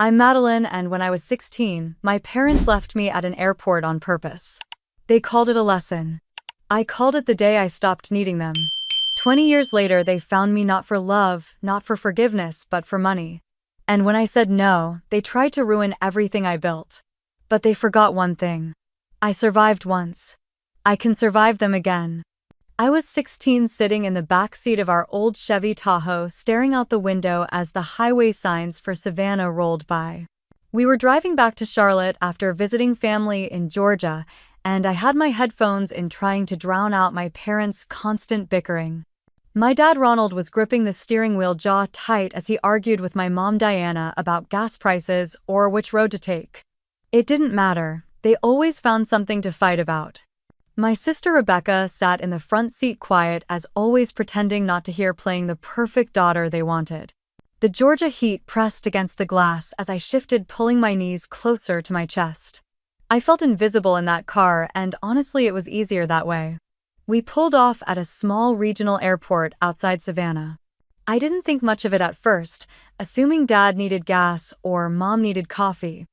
I'm Madeline, and when I was 16, my parents left me at an airport on purpose. They called it a lesson. I called it the day I stopped needing them. 20 years later, they found me not for love, not for forgiveness, but for money. And when I said no, they tried to ruin everything I built. But they forgot one thing. I survived once. I can survive them again. I was 16, sitting in the back seat of our old Chevy Tahoe, staring out the window as the highway signs for Savannah rolled by. We were driving back to Charlotte after visiting family in Georgia, and I had my headphones in, trying to drown out my parents' constant bickering. My dad Ronald was gripping the steering wheel, jaw tight, as he argued with my mom Diana about gas prices or which road to take. It didn't matter. They always found something to fight about. My sister Rebecca sat in the front seat, quiet as always, pretending not to hear, playing the perfect daughter they wanted. The Georgia heat pressed against the glass as I shifted, pulling my knees closer to my chest. I felt invisible in that car, and honestly, it was easier that way. We pulled off at a small regional airport outside Savannah. I didn't think much of it at first, assuming Dad needed gas or Mom needed coffee.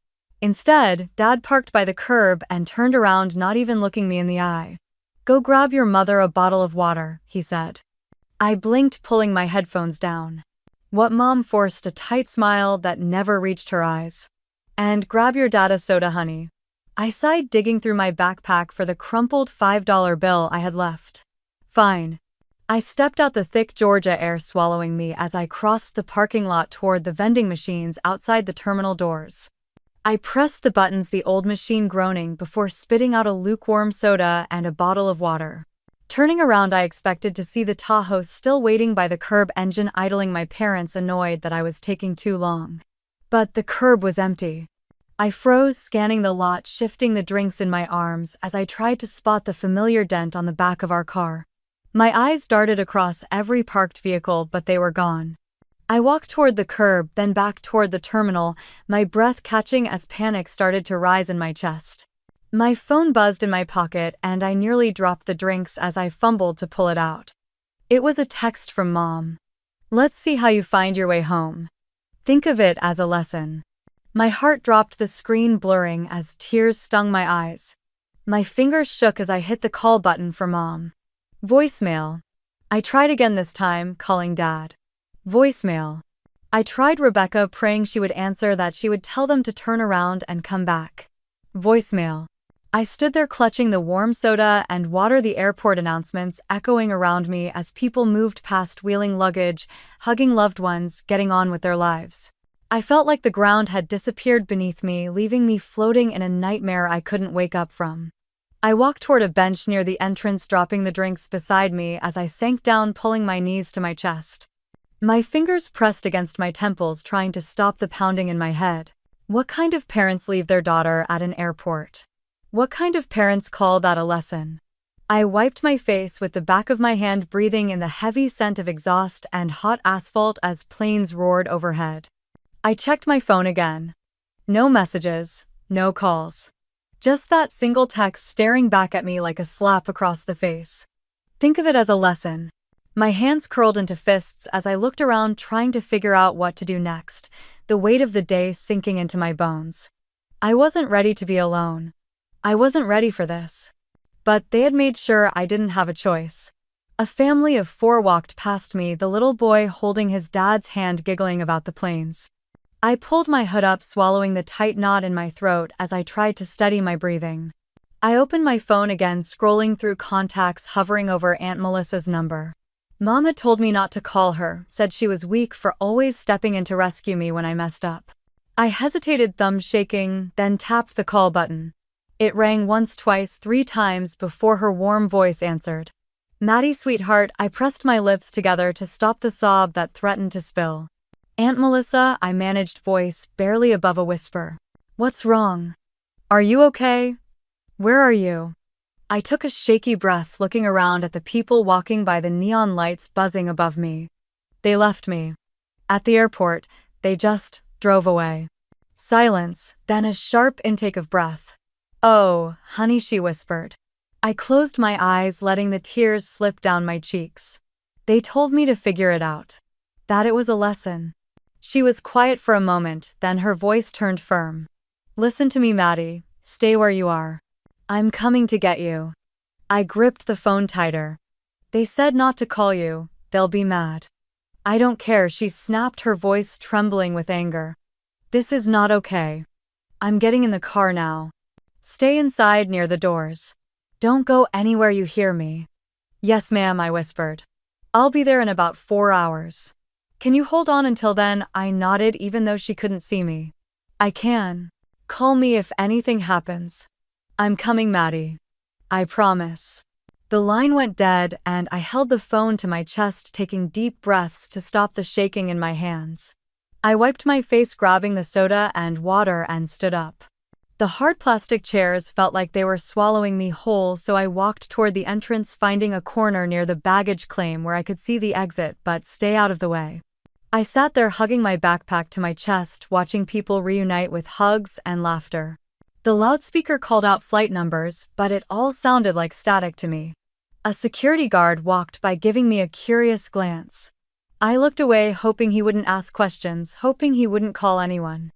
Instead, Dad parked by the curb and turned around, not even looking me in the eye. "Go grab your mother a bottle of water," he said. I blinked, pulling my headphones down. What Mom forced a tight smile that never reached her eyes. "And grab your dad a soda, honey." I sighed, digging through my backpack for the crumpled $5 bill I had left. "Fine." I stepped out, the thick Georgia air swallowing me as I crossed the parking lot toward the vending machines outside the terminal doors. I pressed the buttons, the old machine groaning, before spitting out a lukewarm soda and a bottle of water. Turning around, I expected to see the Tahoe still waiting by the curb, engine idling, my parents annoyed that I was taking too long. But the curb was empty. I froze, scanning the lot, shifting the drinks in my arms as I tried to spot the familiar dent on the back of our car. My eyes darted across every parked vehicle, but they were gone. I walked toward the curb, then back toward the terminal, my breath catching as panic started to rise in my chest. My phone buzzed in my pocket, and I nearly dropped the drinks as I fumbled to pull it out. It was a text from Mom. "Let's see how you find your way home. Think of it as a lesson." My heart dropped, the screen blurring as tears stung my eyes. My fingers shook as I hit the call button for Mom. Voicemail. I tried again, this time calling Dad. Voicemail. I tried Rebecca, praying she would answer, that she would tell them to turn around and come back. Voicemail. I stood there clutching the warm soda and water, the airport announcements echoing around me as people moved past, wheeling luggage, hugging loved ones, getting on with their lives. I felt like the ground had disappeared beneath me, leaving me floating in a nightmare I couldn't wake up from. I walked toward a bench near the entrance, dropping the drinks beside me as I sank down, pulling my knees to my chest. My fingers pressed against my temples, trying to stop the pounding in my head. What kind of parents leave their daughter at an airport? What kind of parents call that a lesson? I wiped my face with the back of my hand, breathing in the heavy scent of exhaust and hot asphalt as planes roared overhead. I checked my phone again. No messages, no calls. Just that single text staring back at me like a slap across the face. Think of it as a lesson. My hands curled into fists as I looked around, trying to figure out what to do next, the weight of the day sinking into my bones. I wasn't ready to be alone. I wasn't ready for this. But they had made sure I didn't have a choice. A family of 4 walked past me, the little boy holding his dad's hand, giggling about the planes. I pulled my hood up, swallowing the tight knot in my throat as I tried to steady my breathing. I opened my phone again, scrolling through contacts, hovering over Aunt Melissa's number. Mom had told me not to call her, said she was weak for always stepping in to rescue me when I messed up. I hesitated, thumb shaking, then tapped the call button. It rang once, twice, 3 times before her warm voice answered. "Maddie, sweetheart," I pressed my lips together to stop the sob that threatened to spill. "Aunt Melissa," I managed, voice barely above a whisper. "What's wrong? Are you okay? Where are you?" I took a shaky breath, looking around at the people walking by, the neon lights buzzing above me. They left me. At the airport, they just drove away. Silence, then a sharp intake of breath. "Oh, honey," she whispered. I closed my eyes, letting the tears slip down my cheeks. They told me to figure it out. That it was a lesson. She was quiet for a moment, then her voice turned firm. Listen to me, Maddie. Stay where you are. I'm coming to get you. I gripped the phone tighter. They said not to call you. They'll be mad. I don't care, she snapped, her voice trembling with anger. This is not okay. I'm getting in the car now. Stay inside near the doors. Don't go anywhere, you hear me? Yes, ma'am, I whispered. I'll be there in about 4 hours. Can you hold on until then? I nodded even though she couldn't see me. I can. Call me if anything happens. I'm coming, Maddie. I promise. The line went dead and I held the phone to my chest, taking deep breaths to stop the shaking in my hands. I wiped my face, grabbing the soda and water, and stood up. The hard plastic chairs felt like they were swallowing me whole, so I walked toward the entrance, finding a corner near the baggage claim where I could see the exit but stay out of the way. I sat there hugging my backpack to my chest, watching people reunite with hugs and laughter. The loudspeaker called out flight numbers, but it all sounded like static to me. A security guard walked by, giving me a curious glance. I looked away, hoping he wouldn't ask questions, hoping he wouldn't call anyone.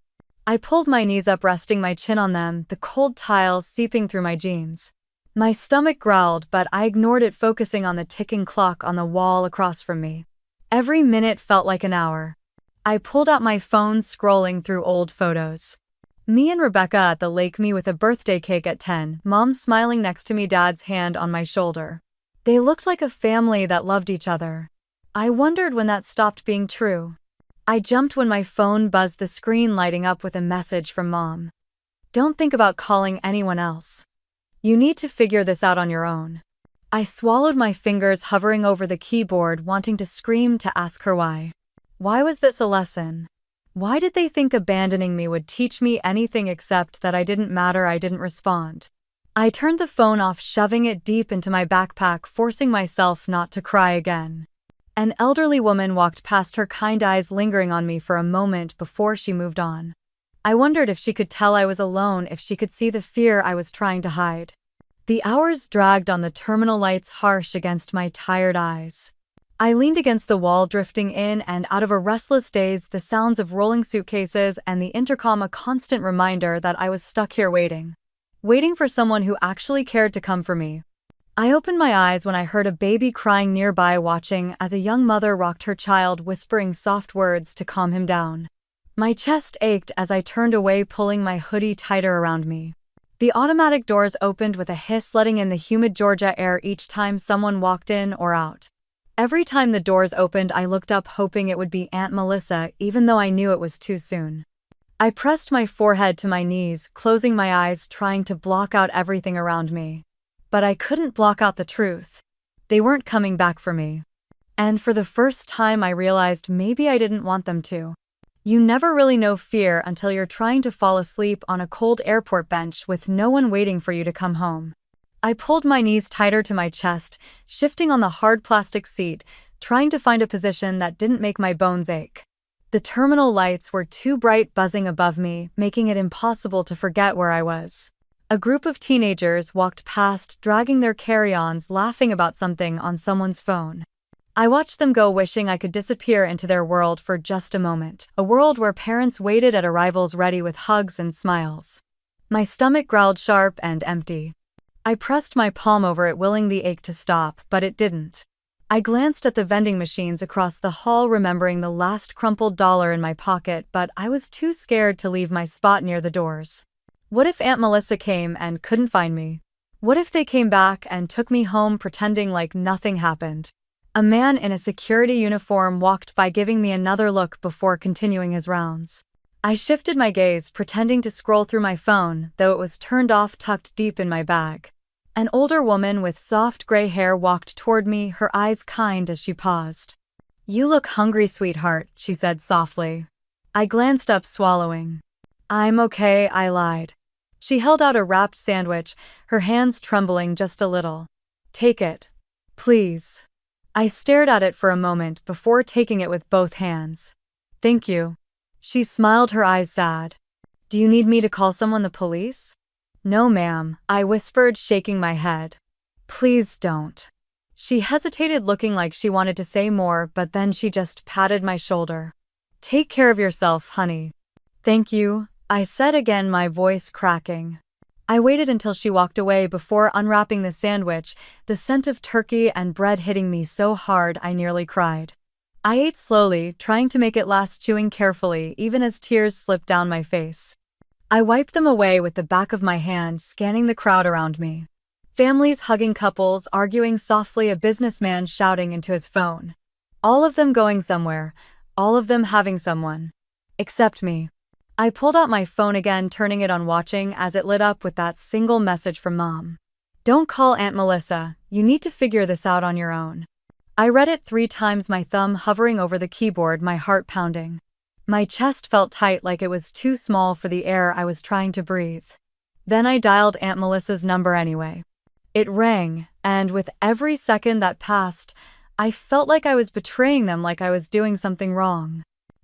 I pulled my knees up, resting my chin on them, the cold tiles seeping through my jeans. My stomach growled, but I ignored it, focusing on the ticking clock on the wall across from me. Every minute felt like an hour. I pulled out my phone, scrolling through old photos. Me and Rebecca at the lake, me with a birthday cake at 10, Mom smiling next to me, Dad's hand on my shoulder. They looked like a family that loved each other. I wondered when that stopped being true. I jumped when my phone buzzed, the screen lighting up with a message from Mom. Don't think about calling anyone else. You need to figure this out on your own. I swallowed, my fingers hovering over the keyboard, wanting to scream, to ask her why. Why was this a lesson? Why did they think abandoning me would teach me anything except that I didn't matter? I didn't respond. I turned the phone off, shoving it deep into my backpack, forcing myself not to cry again. An elderly woman walked past, her kind eyes lingering on me for a moment before she moved on. I wondered if she could tell I was alone, if she could see the fear I was trying to hide. The hours dragged on, the terminal lights harsh against my tired eyes. I leaned against the wall, drifting in and out of a restless daze, the sounds of rolling suitcases and the intercom a constant reminder that I was stuck here waiting for someone who actually cared to come for me. I opened my eyes when I heard a baby crying nearby, watching as a young mother rocked her child, whispering soft words to calm him down. My chest ached as I turned away, pulling my hoodie tighter around me. The automatic doors opened with a hiss, letting in the humid Georgia air each time someone walked in or out. Every time the doors opened, I looked up, hoping it would be Aunt Melissa, even though I knew it was too soon. I pressed my forehead to my knees, closing my eyes, trying to block out everything around me. But I couldn't block out the truth. They weren't coming back for me. And for the first time, I realized maybe I didn't want them to. You never really know fear until you're trying to fall asleep on a cold airport bench with no one waiting for you to come home. I pulled my knees tighter to my chest, shifting on the hard plastic seat, trying to find a position that didn't make my bones ache. The terminal lights were too bright, buzzing above me, making it impossible to forget where I was. A group of teenagers walked past, dragging their carry-ons, laughing about something on someone's phone. I watched them go, wishing I could disappear into their world for just a moment, a world where parents waited at arrivals, ready with hugs and smiles. My stomach growled, sharp and empty. I pressed my palm over it, willing the ache to stop, but it didn't. I glanced at the vending machines across the hall, remembering the last crumpled dollar in my pocket, but I was too scared to leave my spot near the doors. What if Aunt Melissa came and couldn't find me? What if they came back and took me home, pretending like nothing happened? A man in a security uniform walked by, giving me another look before continuing his rounds. I shifted my gaze, pretending to scroll through my phone, though it was turned off, tucked deep in my bag. An older woman with soft gray hair walked toward me, her eyes kind as she paused. "You look hungry, sweetheart," she said softly. I glanced up, swallowing. "I'm okay," I lied. She held out a wrapped sandwich, her hands trembling just a little. "Take it. Please." I stared at it for a moment before taking it with both hands. "Thank you." She smiled, her eyes sad. "Do you need me to call someone, the police?" "No, ma'am," I whispered, shaking my head. "Please don't." She hesitated, looking like she wanted to say more, but then she just patted my shoulder. Take care of yourself, honey. Thank you, I said again, my voice cracking. I waited until she walked away before unwrapping the sandwich, the scent of turkey and bread hitting me so hard I nearly cried. I ate slowly, trying to make it last, chewing carefully, even as tears slipped down my face. I wiped them away with the back of my hand, scanning the crowd around me. Families hugging, couples arguing softly, a businessman shouting into his phone. All of them going somewhere, all of them having someone. Except me. I pulled out my phone again, turning it on, watching as it lit up with that single message from Mom. Don't call Aunt Melissa, you need to figure this out on your own. I read it 3 times, my thumb hovering over the keyboard, my heart pounding. My chest felt tight, like it was too small for the air I was trying to breathe. Then I dialed Aunt Melissa's number anyway. It rang, and with every second that passed, I felt like I was betraying them, like I was doing something wrong.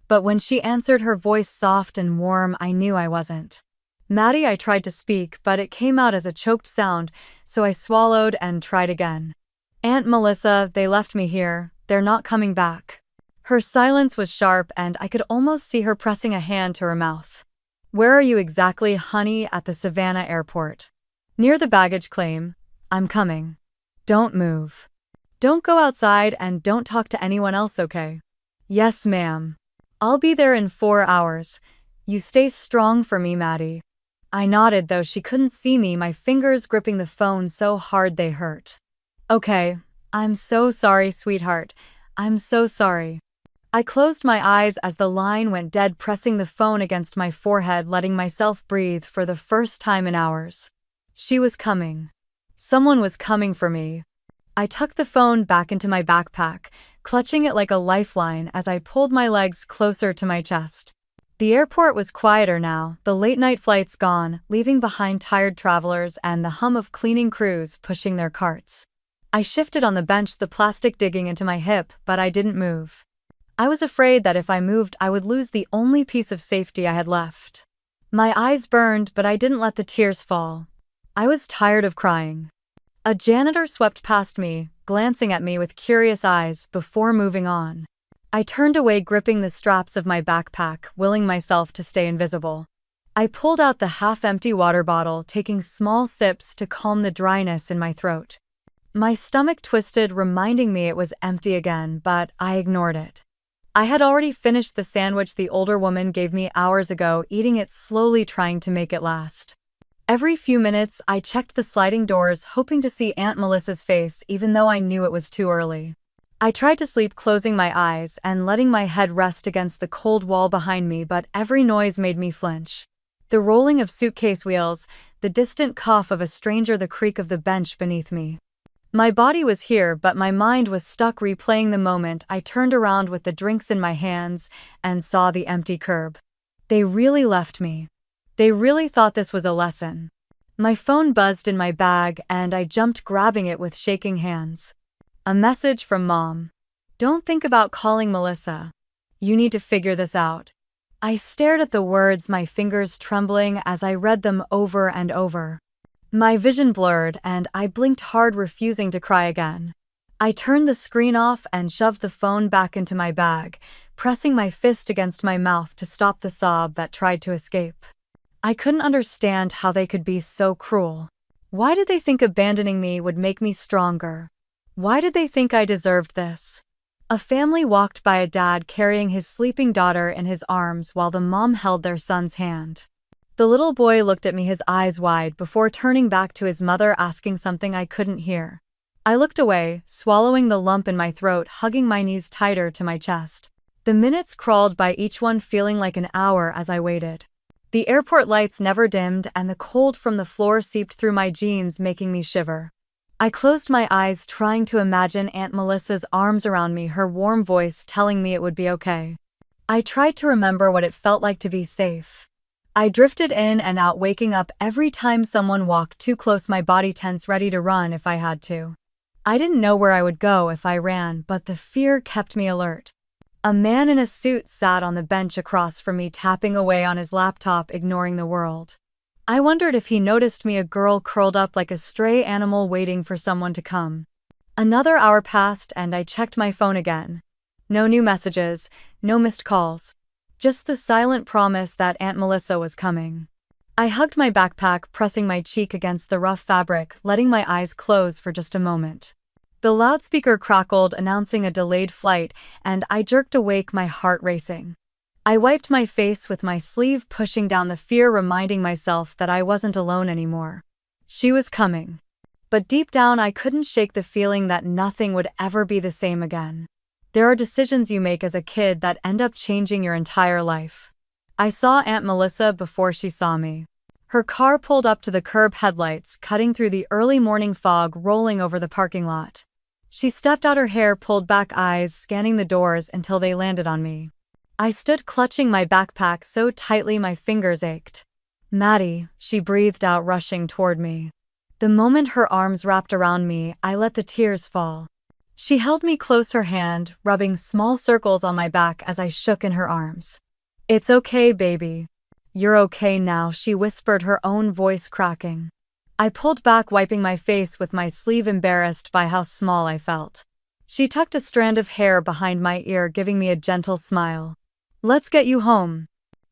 But when she answered, her voice soft and warm, I knew I wasn't. Maddie, I tried to speak, but it came out as a choked sound, so I swallowed and tried again. Aunt Melissa, they left me here, they're not coming back. Her silence was sharp, and I could almost see her pressing a hand to her mouth. Where are you exactly, honey? At the Savannah airport. Near the baggage claim. I'm coming. Don't move. Don't go outside and don't talk to anyone else, okay? Yes, ma'am. I'll be there in 4 hours. You stay strong for me, Maddie. I nodded, though she couldn't see me, my fingers gripping the phone so hard they hurt. Okay, I'm so sorry, sweetheart. I'm so sorry. I closed my eyes as the line went dead, pressing the phone against my forehead, letting myself breathe for the first time in hours. She was coming. Someone was coming for me. I tucked the phone back into my backpack, clutching it like a lifeline as I pulled my legs closer to my chest. The airport was quieter now, the late-night flights gone, leaving behind tired travelers and the hum of cleaning crews pushing their carts. I shifted on the bench, the plastic digging into my hip, but I didn't move. I was afraid that if I moved, I would lose the only piece of safety I had left. My eyes burned, but I didn't let the tears fall. I was tired of crying. A janitor swept past me, glancing at me with curious eyes before moving on. I turned away, gripping the straps of my backpack, willing myself to stay invisible. I pulled out the half-empty water bottle, taking small sips to calm the dryness in my throat. My stomach twisted, reminding me it was empty again, but I ignored it. I had already finished the sandwich the older woman gave me hours ago, eating it slowly, trying to make it last. Every few minutes, I checked the sliding doors, hoping to see Aunt Melissa's face, even though I knew it was too early. I tried to sleep, closing my eyes and letting my head rest against the cold wall behind me, but every noise made me flinch. The rolling of suitcase wheels, the distant cough of a stranger, the creak of the bench beneath me. My body was here, but my mind was stuck, replaying the moment I turned around with the drinks in my hands and saw the empty curb. They really left me. They really thought this was a lesson. My phone buzzed in my bag, and I jumped, grabbing it with shaking hands. A message from Mom. Don't think about calling Melissa. You need to figure this out. I stared at the words, my fingers trembling as I read them over and over. My vision blurred, and I blinked hard, refusing to cry again. I turned the screen off and shoved the phone back into my bag, pressing my fist against my mouth to stop the sob that tried to escape. I couldn't understand how they could be so cruel. Why did they think abandoning me would make me stronger? Why did they think I deserved this? A family walked by, a dad carrying his sleeping daughter in his arms while the mom held their son's hand. The little boy looked at me, his eyes wide, before turning back to his mother, asking something I couldn't hear. I looked away, swallowing the lump in my throat, hugging my knees tighter to my chest. The minutes crawled by, each one feeling like an hour as I waited. The airport lights never dimmed, and the cold from the floor seeped through my jeans, making me shiver. I closed my eyes, trying to imagine Aunt Melissa's arms around me, her warm voice telling me it would be okay. I tried to remember what it felt like to be safe. I drifted in and out, waking up every time someone walked too close, my body tense, ready to run if I had to. I didn't know where I would go if I ran, but the fear kept me alert. A man in a suit sat on the bench across from me, tapping away on his laptop, ignoring the world. I wondered if he noticed me, a girl curled up like a stray animal waiting for someone to come. Another hour passed and I checked my phone again. No new messages, no missed calls. Just the silent promise that Aunt Melissa was coming. I hugged my backpack, pressing my cheek against the rough fabric, letting my eyes close for just a moment. The loudspeaker crackled, announcing a delayed flight, and I jerked awake, my heart racing. I wiped my face with my sleeve, pushing down the fear, reminding myself that I wasn't alone anymore. She was coming. But deep down, I couldn't shake the feeling that nothing would ever be the same again. There are decisions you make as a kid that end up changing your entire life. I saw Aunt Melissa before she saw me. Her car pulled up to the curb, headlights cutting through the early morning fog rolling over the parking lot. She stepped out, her hair pulled back, eyes scanning the doors until they landed on me. I stood clutching my backpack so tightly my fingers ached. "Maddie," she breathed out, rushing toward me. The moment her arms wrapped around me, I let the tears fall. She held me close, her hand rubbing small circles on my back as I shook in her arms. "It's okay, baby. You're okay now," she whispered, her own voice cracking. I pulled back, wiping my face with my sleeve, embarrassed by how small I felt. She tucked a strand of hair behind my ear, giving me a gentle smile. "Let's get you home."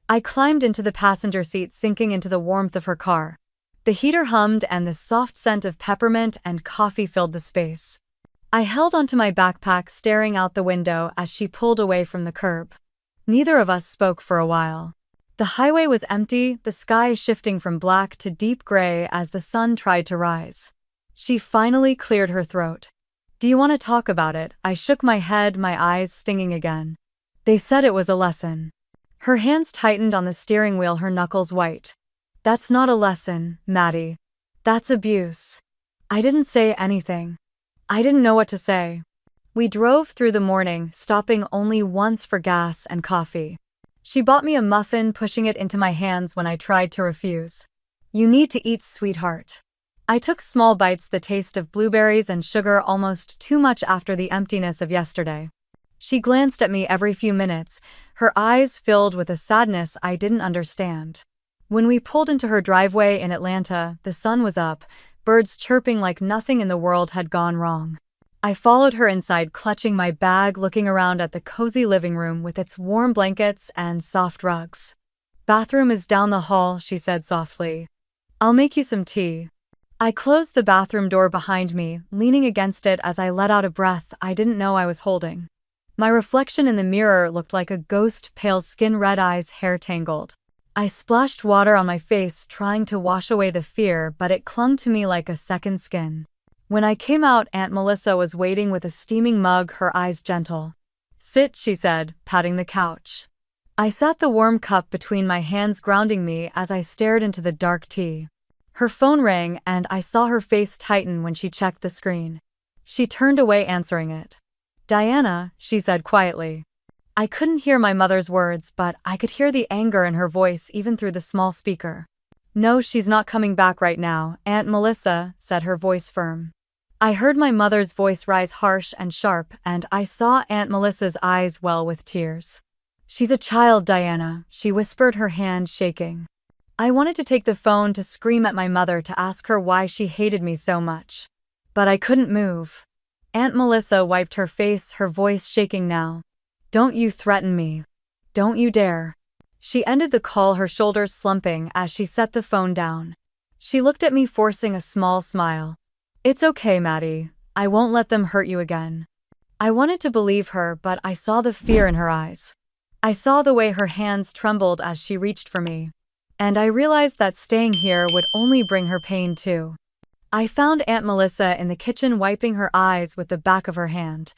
I climbed into the passenger seat, sinking into the warmth of her car. The heater hummed and the soft scent of peppermint and coffee filled the space. I held onto my backpack, staring out the window as she pulled away from the curb. Neither of us spoke for a while. The highway was empty, the sky shifting from black to deep gray as the sun tried to rise. She finally cleared her throat. "Do you want to talk about it?" I shook my head, my eyes stinging again. "They said it was a lesson." Her hands tightened on the steering wheel, her knuckles white. "That's not a lesson, Maddie. That's abuse." I didn't say anything. I didn't know what to say. We drove through the morning, stopping only once for gas and coffee. She bought me a muffin, pushing it into my hands when I tried to refuse. "You need to eat, sweetheart." I took small bites, the taste of blueberries and sugar almost too much after the emptiness of yesterday. She glanced at me every few minutes, her eyes filled with a sadness I didn't understand. When we pulled into her driveway in Atlanta, the sun was up, birds chirping like nothing in the world had gone wrong. I followed her inside, clutching my bag, looking around at the cozy living room with its warm blankets and soft rugs. "Bathroom is down the hall," she said softly. "I'll make you some tea." I closed the bathroom door behind me, leaning against it as I let out a breath I didn't know I was holding. My reflection in the mirror looked like a ghost, pale skin, red eyes, hair tangled. I splashed water on my face, trying to wash away the fear, but it clung to me like a second skin. When I came out, Aunt Melissa was waiting with a steaming mug, her eyes gentle. "Sit," she said, patting the couch. I sat, the warm cup between my hands, grounding me as I stared into the dark tea. Her phone rang, and I saw her face tighten when she checked the screen. She turned away, answering it. "Diana," she said quietly. I couldn't hear my mother's words, but I could hear the anger in her voice even through the small speaker. "No, she's not coming back right now, Aunt Melissa," said her voice firm. I heard my mother's voice rise harsh and sharp, and I saw Aunt Melissa's eyes well with tears. "She's a child, Diana," she whispered, her hand shaking. I wanted to take the phone to scream at my mother, to ask her why she hated me so much. But I couldn't move. Aunt Melissa wiped her face, her voice shaking now. "Don't you threaten me. Don't you dare." She ended the call, her shoulders slumping as she set the phone down. She looked at me, forcing a small smile. "It's okay, Maddie. I won't let them hurt you again." I wanted to believe her, but I saw the fear in her eyes. I saw the way her hands trembled as she reached for me. And I realized that staying here would only bring her pain too. I found Aunt Melissa in the kitchen, wiping her eyes with the back of her hand.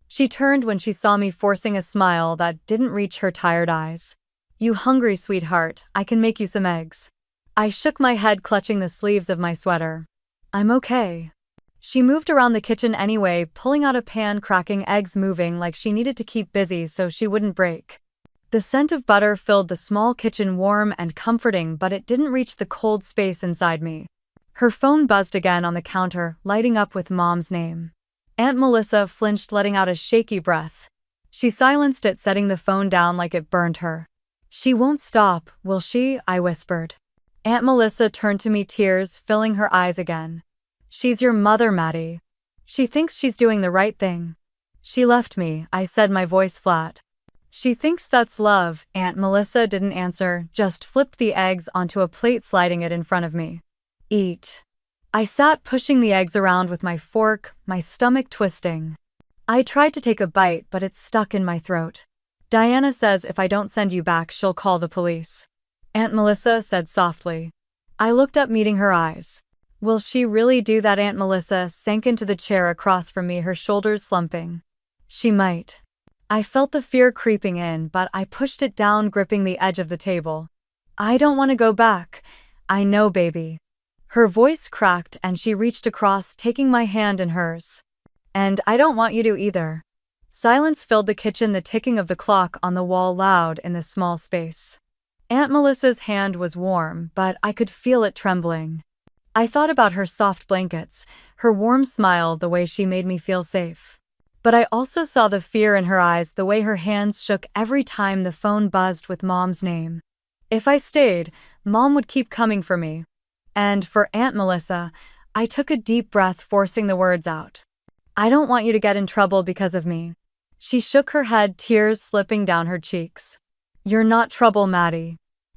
She turned when she saw me, forcing a smile that didn't reach her tired eyes. "You hungry, sweetheart? I can make you some eggs." I shook my head, clutching the sleeves of my sweater. "I'm okay." She moved around the kitchen anyway, pulling out a pan, cracking eggs, moving like she needed to keep busy so she wouldn't break. The scent of butter filled the small kitchen, warm and comforting, but it didn't reach the cold space inside me. Her phone buzzed again on the counter, lighting up with Mom's name. Aunt Melissa flinched, letting out a shaky breath. She silenced it, setting the phone down like it burned her. "She won't stop, will she?" I whispered. Aunt Melissa turned to me, tears filling her eyes again. "She's your mother, Maddie. She thinks she's doing the right thing." "She left me," I said, my voice flat. She thinks that's love. Aunt Melissa didn't answer, just flipped the eggs onto a plate, sliding it in front of me. Eat. I sat pushing the eggs around with my fork, my stomach twisting. I tried to take a bite, but it stuck in my throat. Diana says if I don't send you back, she'll call the police. Aunt Melissa said softly. I looked up, meeting her eyes. Will she really do that? Aunt Melissa sank into the chair across from me, her shoulders slumping. She might. I felt the fear creeping in, but I pushed it down, gripping the edge of the table. I don't want to go back. I know, baby. Her voice cracked and she reached across, taking my hand in hers. And I don't want you to either. Silence filled the kitchen, the ticking of the clock on the wall loud in the small space. Aunt Melissa's hand was warm, but I could feel it trembling. I thought about her soft blankets, her warm smile, the way she made me feel safe. But I also saw the fear in her eyes, the way her hands shook every time the phone buzzed with Mom's name. If I stayed, Mom would keep coming for me. And for Aunt Melissa, I took a deep breath, forcing the words out. I don't want you to get in trouble because of me. She shook her head, tears slipping down her cheeks. You're not trouble, Maddie.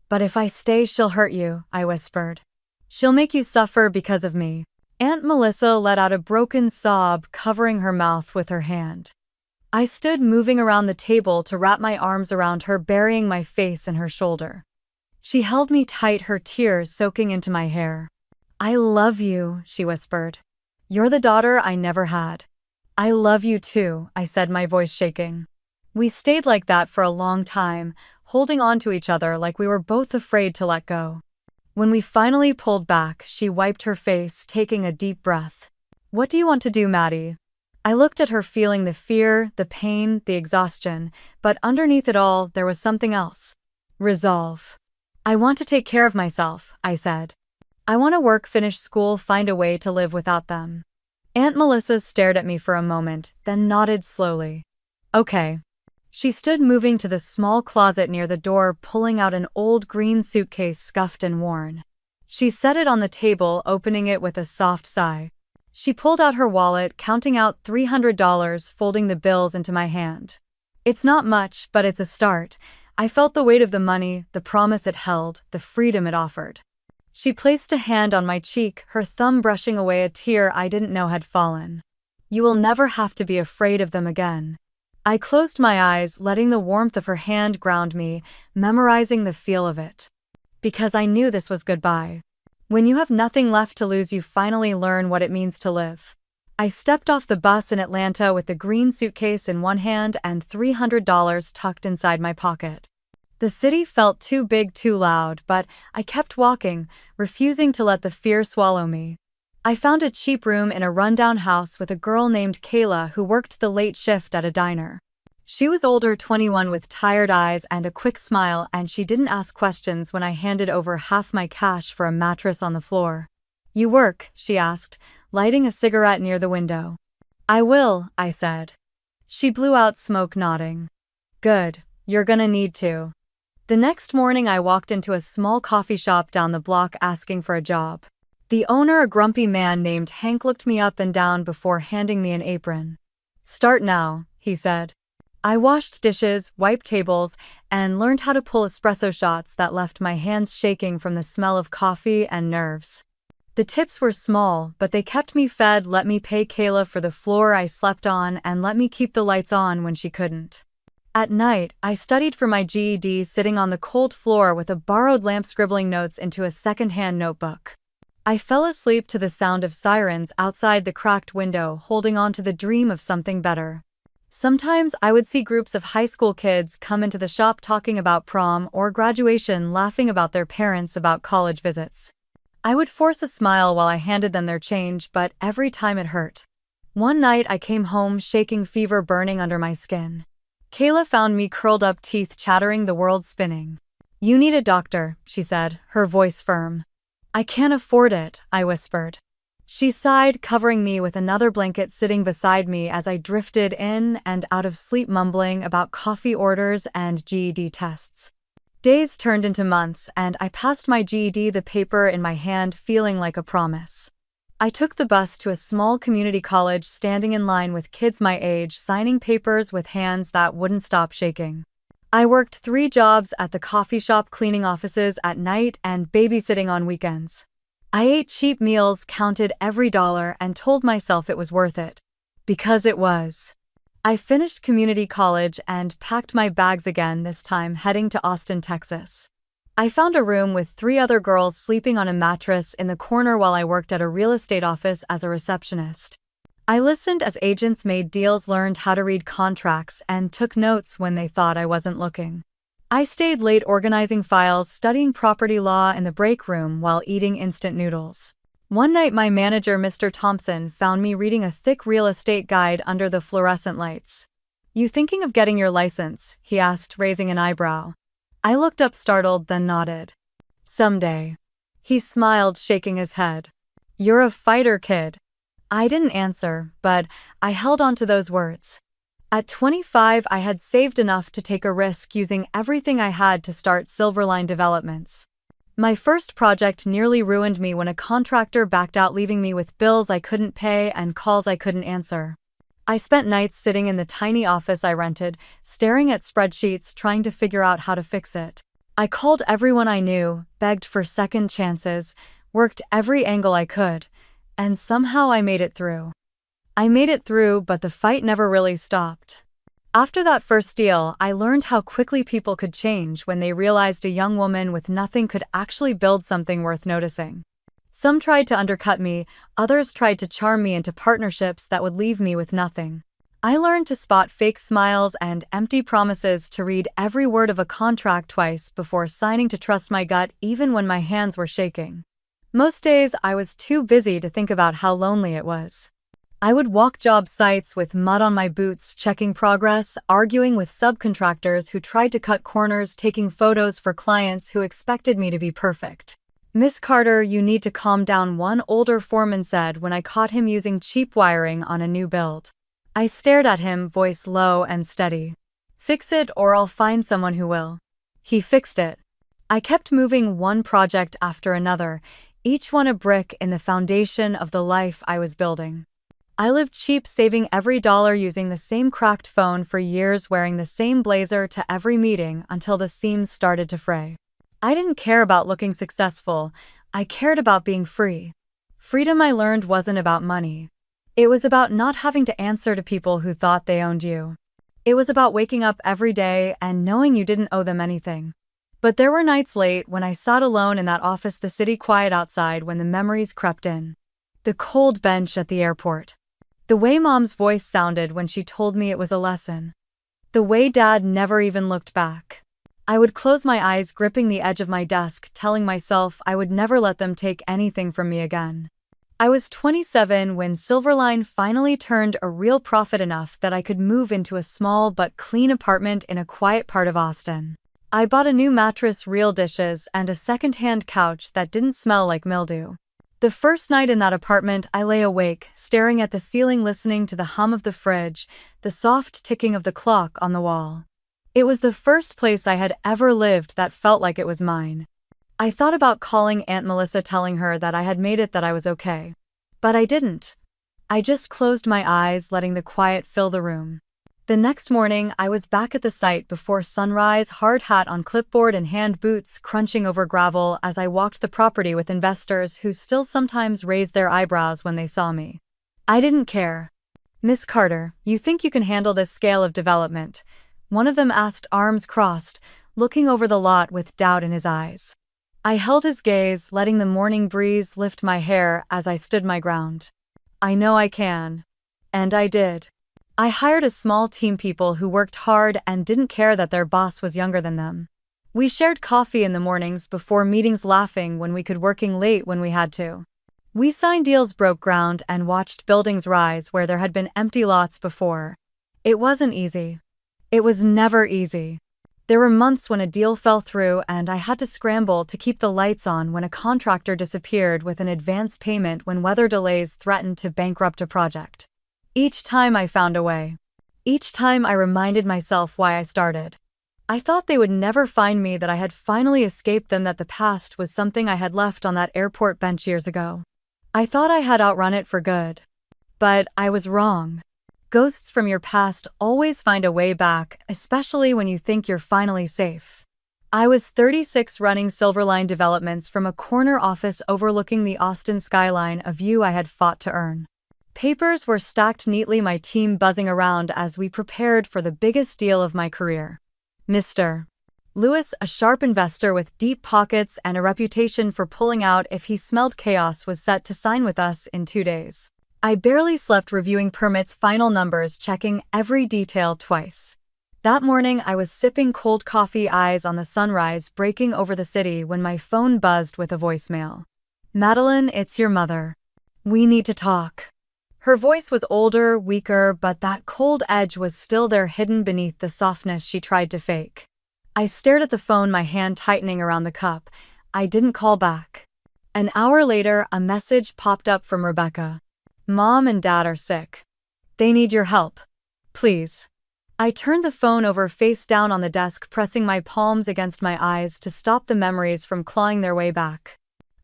But if I stay, she'll hurt you, I whispered. She'll make you suffer because of me. Aunt Melissa let out a broken sob, covering her mouth with her hand. I stood, moving around the table to wrap my arms around her, burying my face in her shoulder. She held me tight, her tears soaking into my hair. I love you, she whispered. You're the daughter I never had. I love you too, I said, my voice shaking. We stayed like that for a long time, holding on to each other like we were both afraid to let go. When we finally pulled back, she wiped her face, taking a deep breath. What do you want to do, Maddie? I looked at her, feeling the fear, the pain, the exhaustion, but underneath it all, there was something else. Resolve. I want to take care of myself, I said. I want to work, finish school, find a way to live without them. Aunt Melissa stared at me for a moment, then nodded slowly. Okay. She stood, moving to the small closet near the door, pulling out an old green suitcase, scuffed and worn. She set it on the table, opening it with a soft sigh. She pulled out her wallet, counting out $300, folding the bills into my hand. It's not much, but it's a start. I felt the weight of the money, the promise it held, the freedom it offered. She placed a hand on my cheek, her thumb brushing away a tear I didn't know had fallen. You will never have to be afraid of them again. I closed my eyes, letting the warmth of her hand ground me, memorizing the feel of it. Because I knew this was goodbye. When you have nothing left to lose, you finally learn what it means to live. I stepped off the bus in Atlanta with the green suitcase in one hand and $300 tucked inside my pocket. The city felt too big, too loud, but I kept walking, refusing to let the fear swallow me. I found a cheap room in a rundown house with a girl named Kayla who worked the late shift at a diner. She was older, 21, with tired eyes and a quick smile, and she didn't ask questions when I handed over half my cash for a mattress on the floor. You work? She asked, lighting a cigarette near the window. I will, I said. She blew out smoke, nodding. Good, you're gonna need to. The next morning I walked into a small coffee shop down the block asking for a job. The owner, a grumpy man named Hank, looked me up and down before handing me an apron. Start now, he said. I washed dishes, wiped tables, and learned how to pull espresso shots that left my hands shaking from the smell of coffee and nerves. The tips were small, but they kept me fed, let me pay Kayla for the floor I slept on, and let me keep the lights on when she couldn't. At night, I studied for my GED, sitting on the cold floor with a borrowed lamp, scribbling notes into a second-hand notebook. I fell asleep to the sound of sirens outside the cracked window, holding on to the dream of something better. Sometimes I would see groups of high school kids come into the shop talking about prom or graduation, laughing about their parents, about college visits. I would force a smile while I handed them their change, but every time it hurt. One night I came home shaking, fever burning under my skin. Kayla found me curled up, teeth chattering, the world spinning. You need a doctor, she said, her voice firm. I can't afford it, I whispered. She sighed, covering me with another blanket, sitting beside me as I drifted in and out of sleep, mumbling about coffee orders and GED tests. Days turned into months, and I passed my GED, the paper in my hand, feeling like a promise. I took the bus to a small community college, standing in line with kids my age, signing papers with hands that wouldn't stop shaking. I worked 3 jobs at the coffee shop, cleaning offices at night and babysitting on weekends. I ate cheap meals, counted every dollar, and told myself it was worth it. Because it was. I finished community college and packed my bags again, this time heading to Austin, Texas. I found a room with 3 other girls sleeping on a mattress in the corner while I worked at a real estate office as a receptionist. I listened as agents made deals, learned how to read contracts, and took notes when they thought I wasn't looking. I stayed late organizing files, studying property law in the break room while eating instant noodles. One night my manager, Mr. Thompson, found me reading a thick real estate guide under the fluorescent lights. "You thinking of getting your license?" he asked, raising an eyebrow. I looked up startled, then nodded. "Someday." He smiled, shaking his head. "You're a fighter, kid." I didn't answer, but I held on to those words. At 25, I had saved enough to take a risk, using everything I had to start Silverline Developments. My first project nearly ruined me when a contractor backed out, leaving me with bills I couldn't pay and calls I couldn't answer. I spent nights sitting in the tiny office I rented, staring at spreadsheets, trying to figure out how to fix it. I called everyone I knew, begged for second chances, worked every angle I could, and somehow I made it through. But the fight never really stopped. After that first deal, I learned how quickly people could change when they realized a young woman with nothing could actually build something worth noticing. Some tried to undercut me, others tried to charm me into partnerships that would leave me with nothing. I learned to spot fake smiles and empty promises, to read every word of a contract twice before signing, to trust my gut even when my hands were shaking. Most days I was too busy to think about how lonely it was. I would walk job sites with mud on my boots, checking progress, arguing with subcontractors who tried to cut corners, taking photos for clients who expected me to be perfect. "Miss Carter, you need to calm down," one older foreman said when I caught him using cheap wiring on a new build. I stared at him, voice low and steady. "Fix it or I'll find someone who will." He fixed it. I kept moving, one project after another, each one a brick in the foundation of the life I was building. I lived cheap, saving every dollar, using the same cracked phone for years, wearing the same blazer to every meeting until the seams started to fray. I didn't care about looking successful, I cared about being free. Freedom, I learned, wasn't about money. It was about not having to answer to people who thought they owned you. It was about waking up every day and knowing you didn't owe them anything. But there were nights late when I sat alone in that office, the city quiet outside, when the memories crept in. The cold bench at the airport. The way Mom's voice sounded when she told me it was a lesson. The way Dad never even looked back. I would close my eyes, gripping the edge of my desk, telling myself I would never let them take anything from me again. I was 27 when Silverline finally turned a real profit, enough that I could move into a small but clean apartment in a quiet part of Austin. I bought a new mattress, real dishes, and a second-hand couch that didn't smell like mildew. The first night in that apartment, I lay awake, staring at the ceiling, listening to the hum of the fridge, the soft ticking of the clock on the wall. It was the first place I had ever lived that felt like it was mine. I thought about calling Aunt Melissa, telling her that I had made it, that I was okay. But I didn't. I just closed my eyes, letting the quiet fill the room. The next morning, I was back at the site before sunrise, hard hat on, clipboard in hand, boots crunching over gravel as I walked the property with investors who still sometimes raised their eyebrows when they saw me. I didn't care. "Miss Carter, you think you can handle this scale of development?" one of them asked, arms crossed, looking over the lot with doubt in his eyes. I held his gaze, letting the morning breeze lift my hair as I stood my ground. "I know I can." And I did. I hired a small team, people who worked hard and didn't care that their boss was younger than them. We shared coffee in the mornings before meetings, laughing when we could, working late when we had to. We signed deals, broke ground, and watched buildings rise where there had been empty lots before. It wasn't easy. It was never easy. There were months when a deal fell through and I had to scramble to keep the lights on, when a contractor disappeared with an advance payment, when weather delays threatened to bankrupt a project. Each time I found a way. Each time I reminded myself why I started. I thought they would never find me, that I had finally escaped them, that the past was something I had left on that airport bench years ago. I thought I had outrun it for good. But I was wrong. Ghosts from your past always find a way back, especially when you think you're finally safe. I was 36 running Silverline developments from a corner office overlooking the Austin skyline, a view I had fought to earn. Papers were stacked neatly, my team buzzing around as we prepared for the biggest deal of my career. Mr. Lewis, a sharp investor with deep pockets and a reputation for pulling out if he smelled chaos, was set to sign with us in 2 days. I barely slept reviewing permits, final numbers, checking every detail twice. That morning, I was sipping cold coffee, eyes on the sunrise breaking over the city, when my phone buzzed with a voicemail. "Madeline, it's your mother. We need to talk." Her voice was older, weaker, but that cold edge was still there, hidden beneath the softness she tried to fake. I stared at the phone, my hand tightening around the cup. I didn't call back. An hour later, a message popped up from Rebecca. "Mom and Dad are sick. They need your help. Please." I turned the phone over face down on the desk, pressing my palms against my eyes to stop the memories from clawing their way back.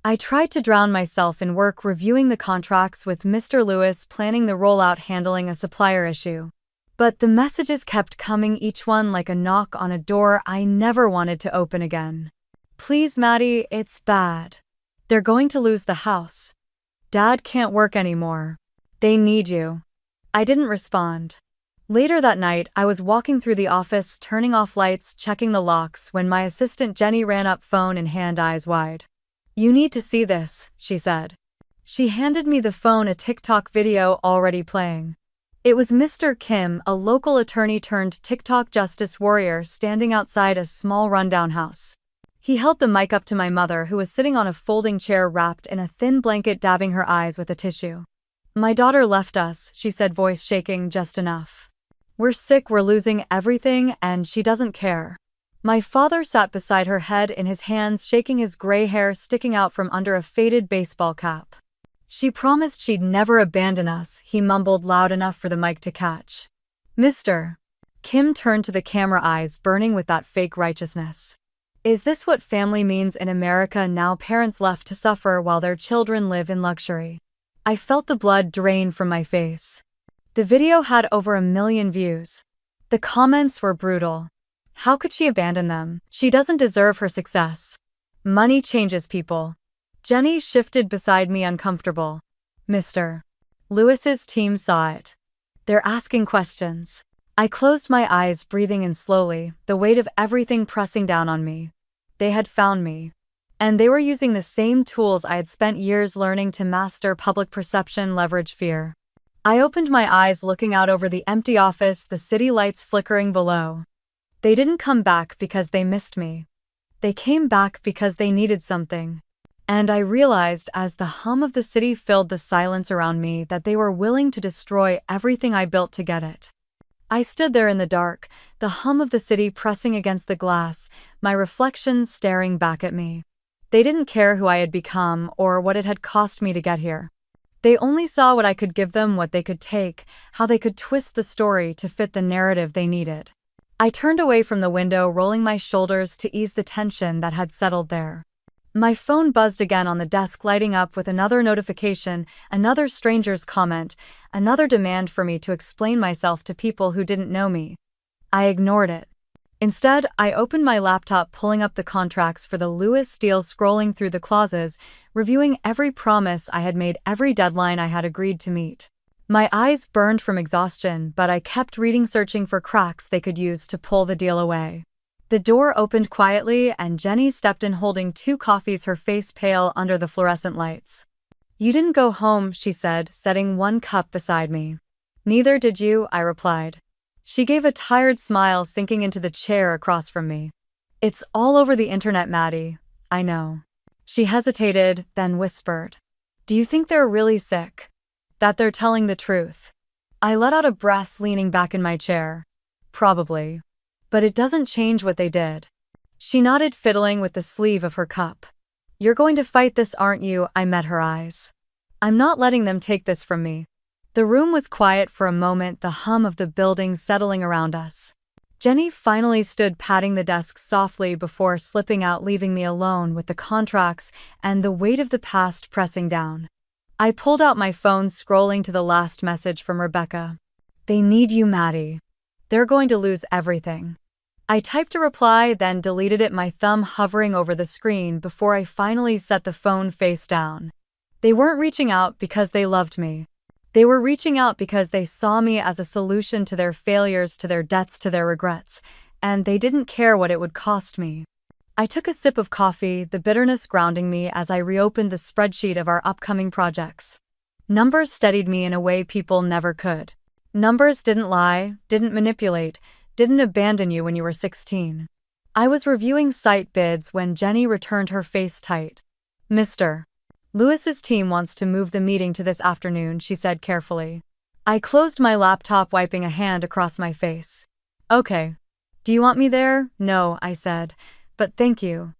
I tried to drown myself in work, reviewing the contracts with Mr. Lewis, planning the rollout, handling a supplier issue. But the messages kept coming, each one like a knock on a door I never wanted to open again. "Please, Maddie, it's bad. They're going to lose the house. Dad can't work anymore. They need you." I didn't respond. Later that night, I was walking through the office, turning off lights, checking the locks, when my assistant Jenny ran up, phone in hand, eyes wide. "You need to see this," she said. She handed me the phone, a TikTok video already playing. It was Mr. Kim, a local attorney turned TikTok justice warrior, standing outside a small rundown house. He held the mic up to my mother, who was sitting on a folding chair wrapped in a thin blanket, dabbing her eyes with a tissue. "My daughter left us," she said, voice shaking just enough. "We're sick, we're losing everything, and she doesn't care." My father sat beside her, head in his hands, shaking, his gray hair sticking out from under a faded baseball cap. "She promised she'd never abandon us," he mumbled loud enough for the mic to catch. "Mr. Kim turned to the camera, eyes burning with that fake righteousness. "Is this what family means in America now? Parents left to suffer while their children live in luxury." I felt the blood drain from my face. The video had over 1 million views. The comments were brutal. How could she abandon them? She doesn't deserve her success. Money changes people. Jenny shifted beside me, uncomfortable. Mr. Lewis's team saw it. They're asking questions. I closed my eyes, breathing in slowly, the weight of everything pressing down on me. They had found me. And they were using the same tools I had spent years learning to master: public perception, leverage, fear. I opened my eyes, looking out over the empty office, the city lights flickering below. They didn't come back because they missed me. They came back because they needed something. And I realized, as the hum of the city filled the silence around me, that they were willing to destroy everything I built to get it. I stood there in the dark, the hum of the city pressing against the glass, my reflection staring back at me. They didn't care who I had become or what it had cost me to get here. They only saw what I could give them, what they could take, how they could twist the story to fit the narrative they needed. I turned away from the window, rolling my shoulders to ease the tension that had settled there. My phone buzzed again on the desk, lighting up with another notification, another stranger's comment, another demand for me to explain myself to people who didn't know me. I ignored it. Instead, I opened my laptop, pulling up the contracts for the Lewis deal, scrolling through the clauses, reviewing every promise I had made, every deadline I had agreed to meet. My eyes burned from exhaustion, but I kept reading, searching for cracks they could use to pull the deal away. The door opened quietly, and Jenny stepped in, holding 2 coffees, her face pale under the fluorescent lights. "You didn't go home," she said, setting 1 cup beside me. "Neither did you," I replied. She gave a tired smile, sinking into the chair across from me. "It's all over the internet, Maddie. I know." She hesitated, then whispered, "Do you think they're really sick? That they're telling the truth?" I let out a breath, leaning back in my chair. "Probably. But it doesn't change what they did." She nodded, fiddling with the sleeve of her cup. "You're going to fight this, aren't you?" I met her eyes. "I'm not letting them take this from me." The room was quiet for a moment, the hum of the building settling around us. Jenny finally stood, patting the desk softly before slipping out, leaving me alone with the contracts and the weight of the past pressing down. I pulled out my phone, scrolling to the last message from Rebecca. They need you, Maddie. They're going to lose everything. I typed a reply, then deleted it, my thumb hovering over the screen before I finally set the phone face down. They weren't reaching out because they loved me. They were reaching out because they saw me as a solution to their failures, to their debts, to their regrets, and they didn't care what it would cost me. I took a sip of coffee, the bitterness grounding me as I reopened the spreadsheet of our upcoming projects. Numbers steadied me in a way people never could. Numbers didn't lie, didn't manipulate, didn't abandon you when you were 16. I was reviewing site bids when Jenny returned, her face tight. Mr. Lewis's team wants to move the meeting to this afternoon, she said carefully. I closed my laptop, wiping a hand across my face. Okay. Do you want me there? No, I said, but thank you.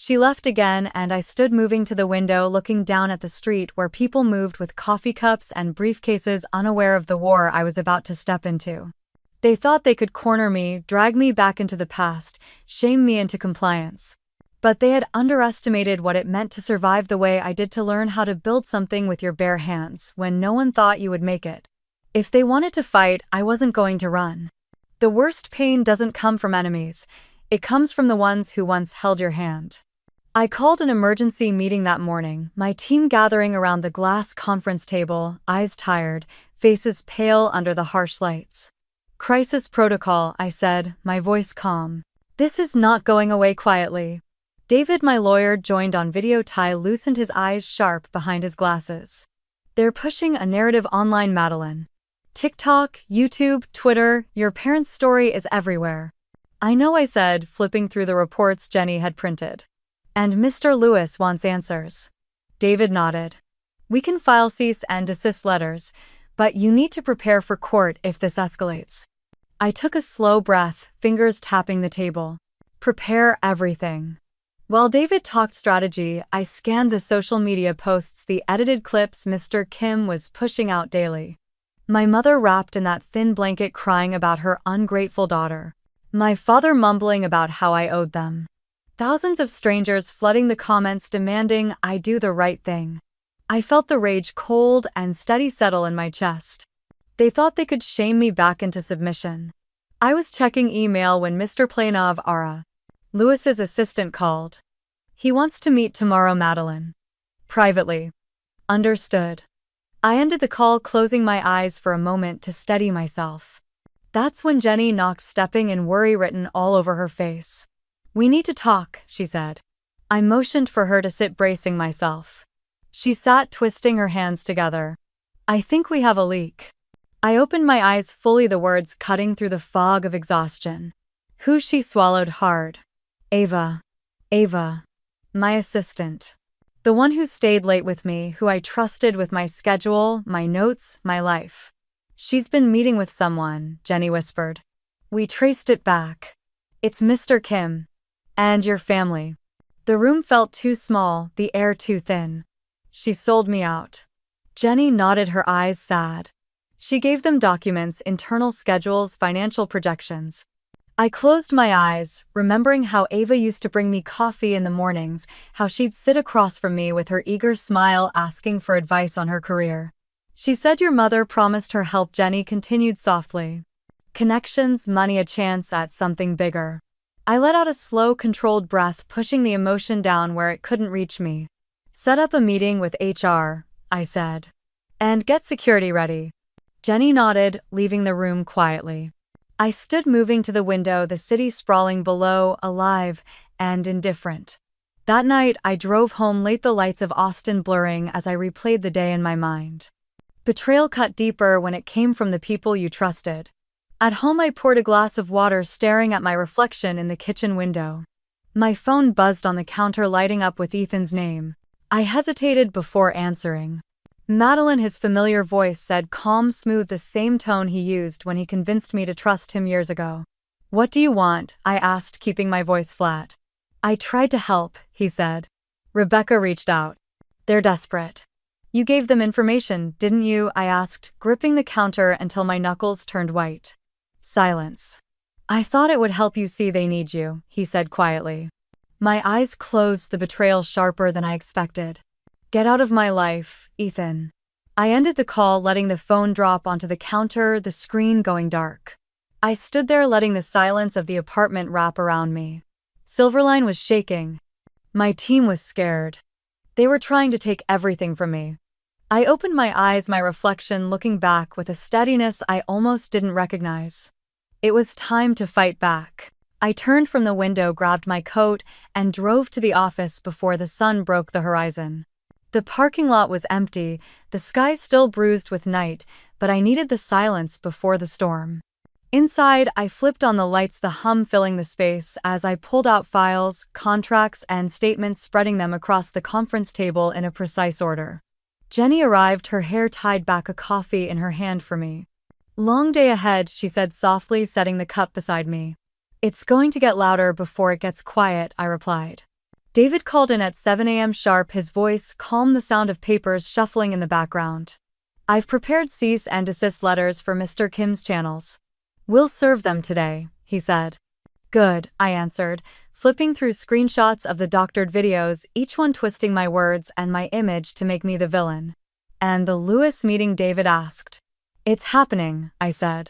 She left again, and I stood moving to the window, looking down at the street where people moved with coffee cups and briefcases, unaware of the war I was about to step into. They thought they could corner me, drag me back into the past, shame me into compliance. But they had underestimated what it meant to survive the way I did, to learn how to build something with your bare hands when no one thought you would make it. If they wanted to fight, I wasn't going to run. The worst pain doesn't come from enemies. It comes from the ones who once held your hand. I called an emergency meeting that morning, my team gathering around the glass conference table, eyes tired, faces pale under the harsh lights. Crisis protocol, I said, my voice calm. This is not going away quietly. David, my lawyer, joined on video. Ty loosened his eyes sharp behind his glasses. They're pushing a narrative online, Madeline. TikTok, YouTube, Twitter, your parents' story is everywhere. I know, I said, flipping through the reports Jenny had printed. And Mr. Lewis wants answers. David nodded. We can file cease and desist letters, but you need to prepare for court if this escalates. I took a slow breath, fingers tapping the table. Prepare everything. While David talked strategy, I scanned the social media posts, the edited clips Mr. Kim was pushing out daily. My mother wrapped in that thin blanket crying about her ungrateful daughter. My father mumbling about how I owed them. Thousands of strangers flooding the comments demanding I do the right thing. I felt the rage cold and steady settle in my chest. They thought they could shame me back into submission. I was checking email when Mr. Planav, Ara, Lewis's assistant, called. He wants to meet tomorrow, Madeline. Privately. Understood. I ended the call, closing my eyes for a moment to steady myself. That's when Jenny knocked, stepping in, worry written all over her face. We need to talk, she said. I motioned for her to sit, bracing myself. She sat, twisting her hands together. I think we have a leak. I opened my eyes fully, the words cutting through the fog of exhaustion. Who? She swallowed hard. Ava. Ava. My assistant. The one who stayed late with me, who I trusted with my schedule, my notes, my life. She's been meeting with someone, Jenny whispered. We traced it back. It's Mr. Kim. And your family. The room felt too small, the air too thin. She sold me out. Jenny nodded, her eyes sad. She gave them documents, internal schedules, financial projections. I closed my eyes, remembering how Ava used to bring me coffee in the mornings, how she'd sit across from me with her eager smile, asking for advice on her career. She said your mother promised her help, Jenny continued softly. Connections, money, a chance at something bigger. I let out a slow, controlled breath, pushing the emotion down where it couldn't reach me. Set up a meeting with HR, I said. And get security ready. Jenny nodded, leaving the room quietly. I stood, moving to the window, the city sprawling below, alive and indifferent. That night, I drove home late, the lights of Austin blurring as I replayed the day in my mind. Betrayal cut deeper when it came from the people you trusted. At home, I poured a glass of water, staring at my reflection in the kitchen window. My phone buzzed on the counter, lighting up with Ethan's name. I hesitated before answering. Madeline, his familiar voice said, calm, smooth, the same tone he used when he convinced me to trust him years ago. What do you want? I asked, keeping my voice flat. I tried to help, he said. Rebecca reached out. They're desperate. You gave them information, didn't you? I asked, gripping the counter until my knuckles turned white. Silence. I thought it would help you see they need you, he said quietly. My eyes closed, the betrayal sharper than I expected. Get out of my life, Ethan. I ended the call, letting the phone drop onto the counter, the screen going dark. I stood there, letting the silence of the apartment wrap around me. Silverline was shaking. My team was scared. They were trying to take everything from me. I opened my eyes, my reflection looking back with a steadiness I almost didn't recognize. It was time to fight back. I turned from the window, grabbed my coat, and drove to the office before the sun broke the horizon. The parking lot was empty, the sky still bruised with night, but I needed the silence before the storm. Inside, I flipped on the lights, the hum filling the space as I pulled out files, contracts, and statements, spreading them across the conference table in a precise order. Jenny arrived, her hair tied back, a coffee in her hand for me. "Long day ahead," she said softly, setting the cup beside me. "It's going to get louder before it gets quiet," I replied. David called in at 7 a.m. sharp, his voice calm, the sound of papers shuffling in the background. "I've prepared cease and desist letters for Mr. Kim's channels. We'll serve them today," he said. "Good," I answered, flipping through screenshots of the doctored videos, each one twisting my words and my image to make me the villain. "And the Lewis meeting?" David asked. "It's happening," I said.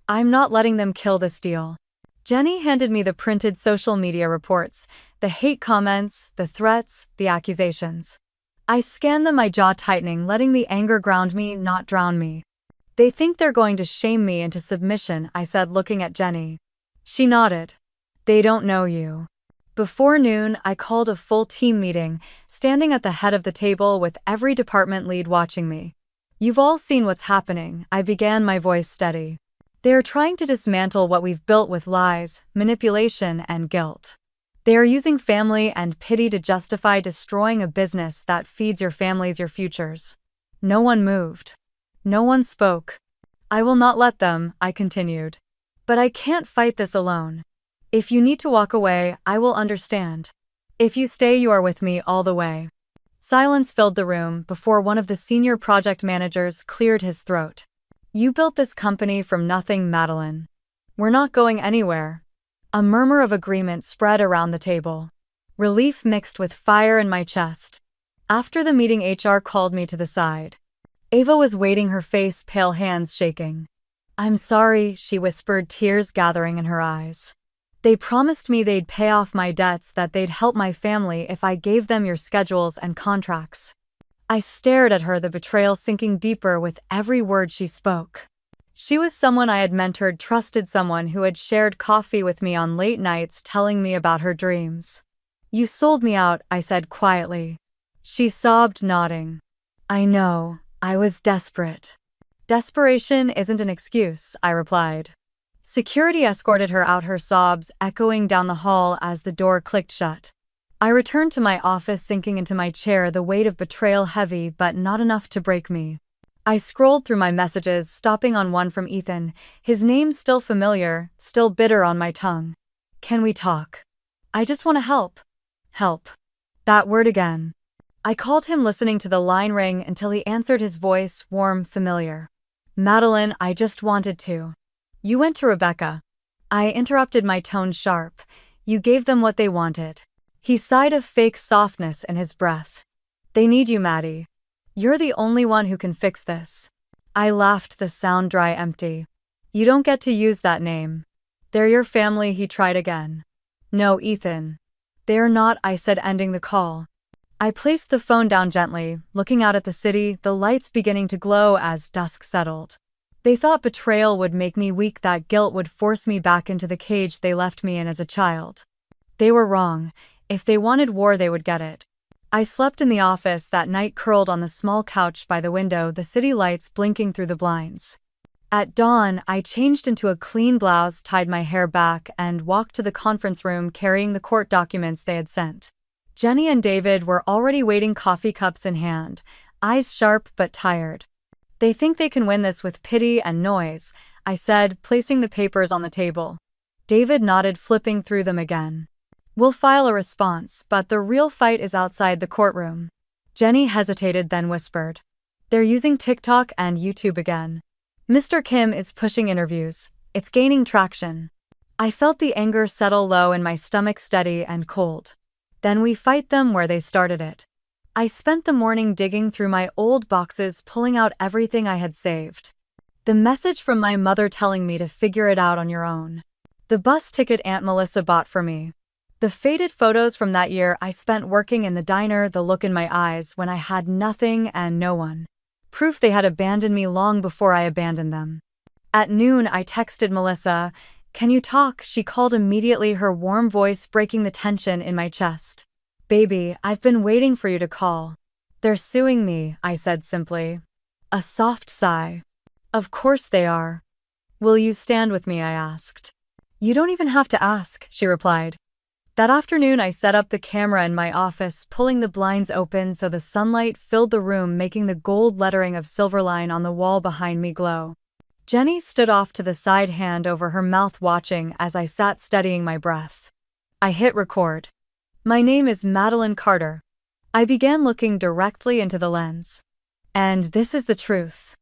"I'm not letting them kill this deal." Jenny handed me the printed social media reports, the hate comments, the threats, the accusations. I scanned them, my jaw tightening, letting the anger ground me, not drown me. "They think they're going to shame me into submission," I said, looking at Jenny. She nodded. "They don't know you." Before noon, I called a full team meeting, standing at the head of the table with every department lead watching me. "You've all seen what's happening," I began, my voice steady. "They are trying to dismantle what we've built with lies, manipulation, and guilt. They are using family and pity to justify destroying a business that feeds your families, your futures." No one moved. No one spoke. "I will not let them," I continued. "But I can't fight this alone. If you need to walk away, I will understand. If you stay, you are with me all the way." Silence filled the room before one of the senior project managers cleared his throat. "You built this company from nothing, Madeline. We're not going anywhere." A murmur of agreement spread around the table. Relief mixed with fire in my chest. After the meeting, HR called me to the side. Ava was waiting, her face pale, hands shaking. "I'm sorry," she whispered, tears gathering in her eyes. "They promised me they'd pay off my debts, that they'd help my family if I gave them your schedules and contracts." I stared at her, the betrayal sinking deeper with every word she spoke. She was someone I had mentored, trusted, someone who had shared coffee with me on late nights, telling me about her dreams. "You sold me out," I said quietly. She sobbed, nodding. "I know, I was desperate." "Desperation isn't an excuse," I replied. Security escorted her out, her sobs echoing down the hall as the door clicked shut. I returned to my office, sinking into my chair, the weight of betrayal heavy but not enough to break me. I scrolled through my messages, stopping on one from Ethan, his name still familiar, still bitter on my tongue. "Can we talk? I just want to help." Help. That word again. I called him, listening to the line ring until he answered, his voice warm, familiar. "Madeline, I just wanted to." "You went to Rebecca." I interrupted, my tone sharp. "You gave them what they wanted." He sighed, a fake softness in his breath. "They need you, Maddie. You're the only one who can fix this." I laughed, the sound dry, empty. "You don't get to use that name. They're your family," he tried again. "No, Ethan. They're not," I said, ending the call. I placed the phone down gently, looking out at the city, the lights beginning to glow as dusk settled. They thought betrayal would make me weak, that guilt would force me back into the cage they left me in as a child. They were wrong. If they wanted war, they would get it. I slept in the office that night, curled on the small couch by the window, the city lights blinking through the blinds. At dawn, I changed into a clean blouse, tied my hair back, and walked to the conference room, carrying the court documents they had sent. Jenny and David were already waiting, coffee cups in hand, eyes sharp but tired. "They think they can win this with pity and noise," I said, placing the papers on the table. David nodded, flipping through them again. "We'll file a response, but the real fight is outside the courtroom." Jenny hesitated, then whispered. "They're using TikTok and YouTube again. Mr. Kim is pushing interviews. It's gaining traction." I felt the anger settle low in my stomach, steady and cold. "Then we fight them where they started it." I spent the morning digging through my old boxes, pulling out everything I had saved. The message from my mother telling me to figure it out on your own. The bus ticket Aunt Melissa bought for me. The faded photos from that year I spent working in the diner, the look in my eyes when I had nothing and no one. Proof they had abandoned me long before I abandoned them. At noon, I texted Melissa, "Can you talk?" She called immediately, her warm voice breaking the tension in my chest. "Baby, I've been waiting for you to call." "They're suing me," I said simply. A soft sigh. "Of course they are." "Will you stand with me?" I asked. "You don't even have to ask," she replied. That afternoon, I set up the camera in my office, pulling the blinds open so the sunlight filled the room, making the gold lettering of Silverline on the wall behind me glow. Jenny stood off to the side, hand over her mouth, watching as I sat studying my breath. I hit record. "My name is Madeline Carter." I began looking directly into the lens. "And this is the truth."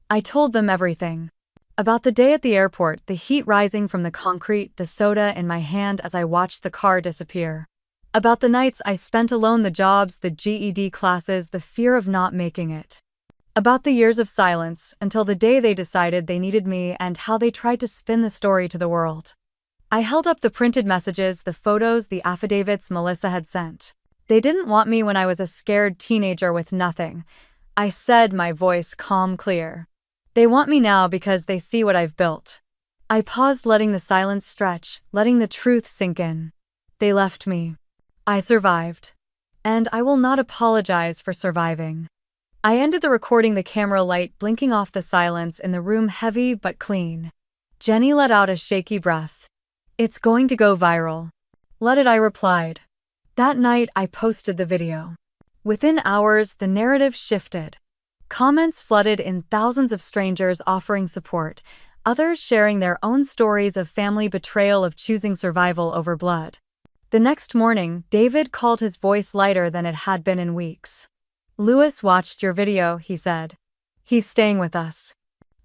I told them everything. About the day at the airport, the heat rising from the concrete, the soda in my hand as I watched the car disappear. About the nights I spent alone, the jobs, the GED classes, the fear of not making it. About the years of silence, until the day they decided they needed me, and how they tried to spin the story to the world. I held up the printed messages, the photos, the affidavits Melissa had sent. "They didn't want me when I was a scared teenager with nothing," I said, my voice calm, clear. "They want me now because they see what I've built." I paused, letting the silence stretch, letting the truth sink in. They left me. I survived. And I will not apologize for surviving. I ended the recording, the camera light blinking off, the silence in the room heavy but clean. Jenny let out a shaky breath. "It's going to go viral." "Let it," I replied. That night, I posted the video. Within hours, the narrative shifted. Comments flooded in, thousands of strangers offering support, others sharing their own stories of family betrayal, of choosing survival over blood. The next morning, David called, his voice lighter than it had been in weeks. "Lewis watched your video," he said. "He's staying with us."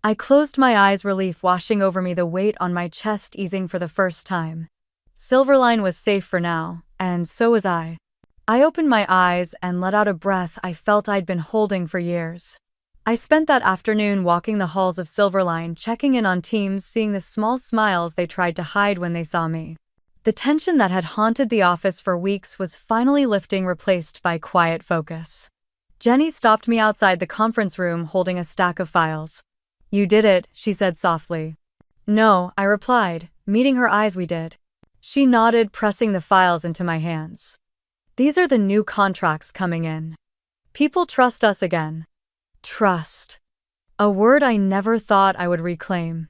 I closed my eyes, relief washing over me, the weight on my chest easing for the first time. Silverline was safe for now, and so was I. I opened my eyes and let out a breath I felt I'd been holding for years. I spent that afternoon walking the halls of Silverline, checking in on teams, seeing the small smiles they tried to hide when they saw me. The tension that had haunted the office for weeks was finally lifting, replaced by quiet focus. Jenny stopped me outside the conference room, holding a stack of files. "You did it," she said softly. "No," I replied, meeting her eyes. "We did." She nodded, pressing the files into my hands. "These are the new contracts coming in. People trust us again." Trust. A word I never thought I would reclaim.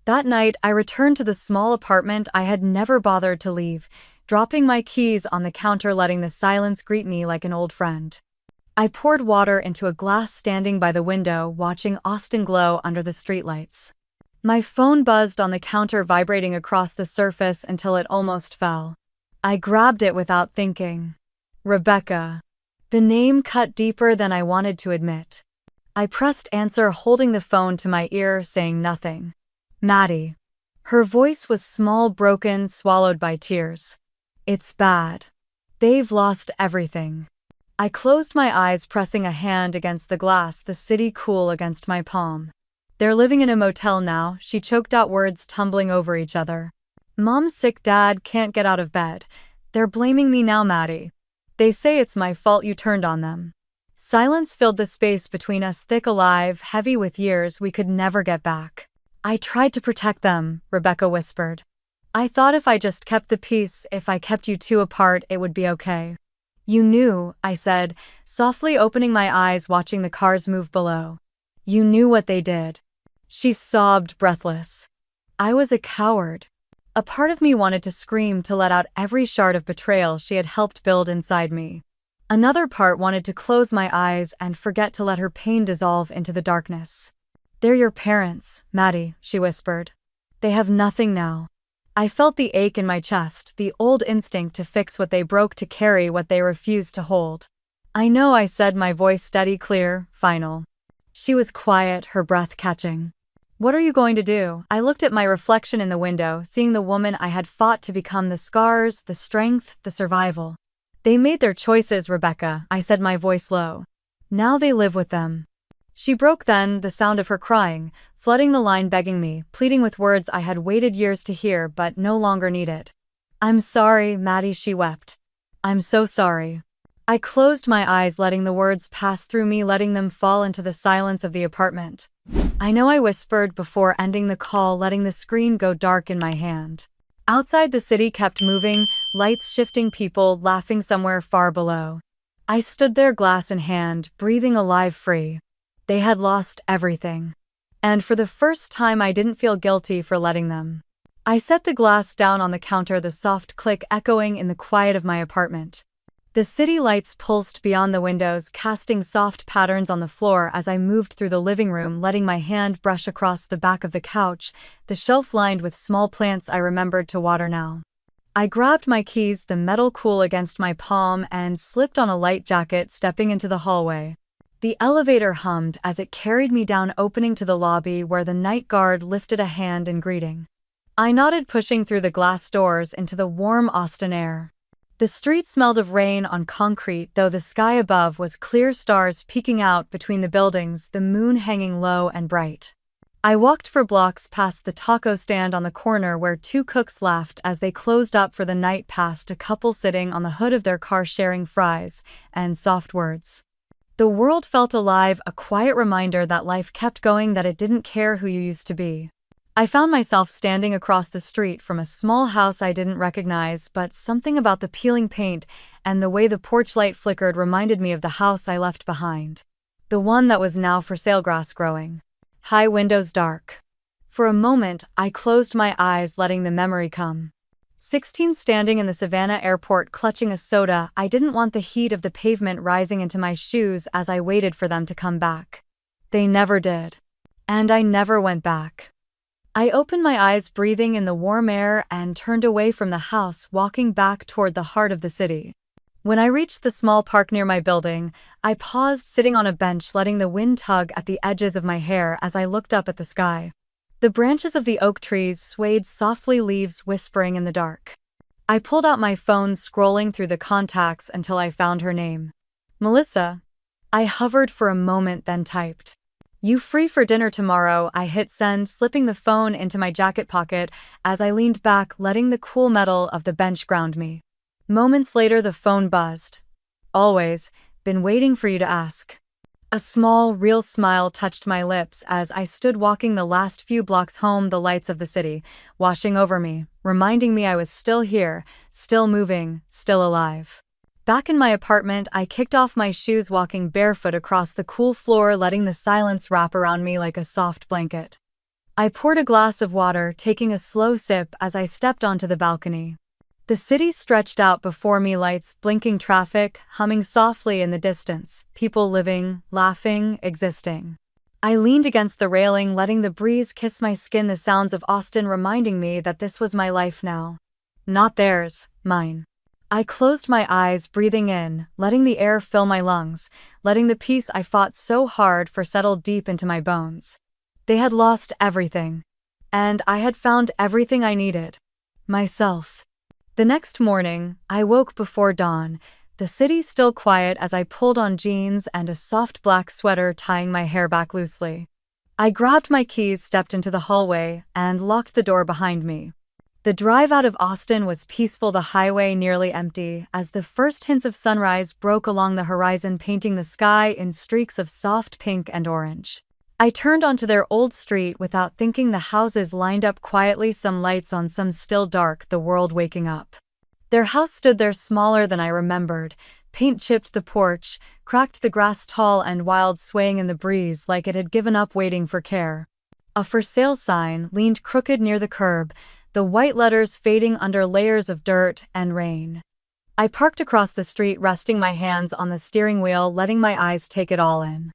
That night, I returned to the small apartment I had never bothered to leave, dropping my keys on the counter, letting the silence greet me like an old friend. I poured water into a glass, standing by the window, watching Austin glow under the streetlights. My phone buzzed on the counter, vibrating across the surface until it almost fell. I grabbed it without thinking. Rebecca. The name cut deeper than I wanted to admit. I pressed answer, holding the phone to my ear, saying nothing. "Maddie." Her voice was small, broken, swallowed by tears. "It's bad. They've lost everything." I closed my eyes, pressing a hand against the glass, the city cool against my palm. "They're living in a motel now," she choked out, words tumbling over each other. "Mom's sick, Dad can't get out of bed. They're blaming me now, Maddie. They say it's my fault you turned on them." Silence filled the space between us, thick, alive, heavy with years we could never get back. "I tried to protect them," Rebecca whispered. "I thought if I just kept the peace, if I kept you two apart, it would be okay." "You knew," I said, softly opening my eyes, watching the cars move below. "You knew what they did." She sobbed, breathless. I was a coward. A part of me wanted to scream, to let out every shard of betrayal she had helped build inside me. Another part wanted to close my eyes and forget, to let her pain dissolve into the darkness. "They're your parents, Maddie," she whispered. "They have nothing now." I felt the ache in my chest, the old instinct to fix what they broke, to carry what they refused to hold. "I know," I said, my voice steady, clear, final. She was quiet, her breath catching. "What are you going to do?" I looked at my reflection in the window, seeing the woman I had fought to become, the scars, the strength, the survival. They made their choices, Rebecca, I said, my voice low. Now they live with them. She broke then, the sound of her crying, flooding the line, begging me, pleading with words I had waited years to hear but no longer needed. I'm sorry, Maddie, she wept. I'm so sorry. I closed my eyes, letting the words pass through me, letting them fall into the silence of the apartment. I know, I whispered before ending the call, letting the screen go dark in my hand. Outside, the city kept moving, lights shifting, people laughing somewhere far below. I stood there, glass in hand, breathing alive, free. They had lost everything. And for the first time I didn't feel guilty for letting them. I set the glass down on the counter, the soft click echoing in the quiet of my apartment. The city lights pulsed beyond the windows, casting soft patterns on the floor as I moved through the living room, letting my hand brush across the back of the couch, the shelf lined with small plants I remembered to water now. I grabbed my keys, the metal cool against my palm, and slipped on a light jacket, stepping into the hallway. The elevator hummed as it carried me down, opening to the lobby where the night guard lifted a hand in greeting. I nodded, pushing through the glass doors into the warm Austin air. The street smelled of rain on concrete, though the sky above was clear, stars peeking out between the buildings, the moon hanging low and bright. I walked for blocks past the taco stand on the corner where two cooks laughed as they closed up for the night, past a couple sitting on the hood of their car sharing fries and soft words. The world felt alive, a quiet reminder that life kept going, that it didn't care who you used to be. I found myself standing across the street from a small house I didn't recognize, but something about the peeling paint and the way the porch light flickered reminded me of the house I left behind. The one that was now for sale, grass growing. High windows, dark. For a moment, I closed my eyes, letting the memory come. 16, standing in the Savannah airport, clutching a soda. I didn't want the heat of the pavement rising into my shoes as I waited for them to come back. They never did. And I never went back. I opened my eyes, breathing in the warm air, and turned away from the house, walking back toward the heart of the city. When I reached the small park near my building, I paused, sitting on a bench, letting the wind tug at the edges of my hair as I looked up at the sky. The branches of the oak trees swayed softly, leaves whispering in the dark. I pulled out my phone, scrolling through the contacts until I found her name. Melissa. I hovered for a moment, then typed, "You free for dinner tomorrow?" I hit send, slipping the phone into my jacket pocket as I leaned back, letting the cool metal of the bench ground me. Moments later, the phone buzzed. "Always been waiting for you to ask." A small, real smile touched my lips as I stood walking the last few blocks home, the lights of the city washing over me, reminding me I was still here, still moving, still alive. Back in my apartment, I kicked off my shoes, walking barefoot across the cool floor, letting the silence wrap around me like a soft blanket. I poured a glass of water, taking a slow sip as I stepped onto the balcony. The city stretched out before me, lights blinking, traffic humming softly in the distance, people living, laughing, existing. I leaned against the railing, letting the breeze kiss my skin, the sounds of Austin reminding me that this was my life now. Not theirs, mine. I closed my eyes, breathing in, letting the air fill my lungs, letting the peace I fought so hard for settle deep into my bones. They had lost everything. And I had found everything I needed. Myself. The next morning, I woke before dawn, the city still quiet, as I pulled on jeans and a soft black sweater, tying my hair back loosely. I grabbed my keys, stepped into the hallway, and locked the door behind me. The drive out of Austin was peaceful, the highway nearly empty, as the first hints of sunrise broke along the horizon, painting the sky in streaks of soft pink and orange. I turned onto their old street without thinking, the houses lined up quietly, some lights on, some still dark, the world waking up. Their house stood there, smaller than I remembered. Paint chipped the porch, cracked the grass, tall and wild, swaying in the breeze like it had given up, waiting for care. A for sale sign leaned crooked near the curb, the white letters fading under layers of dirt and rain. I parked across the street, resting my hands on the steering wheel, letting my eyes take it all in.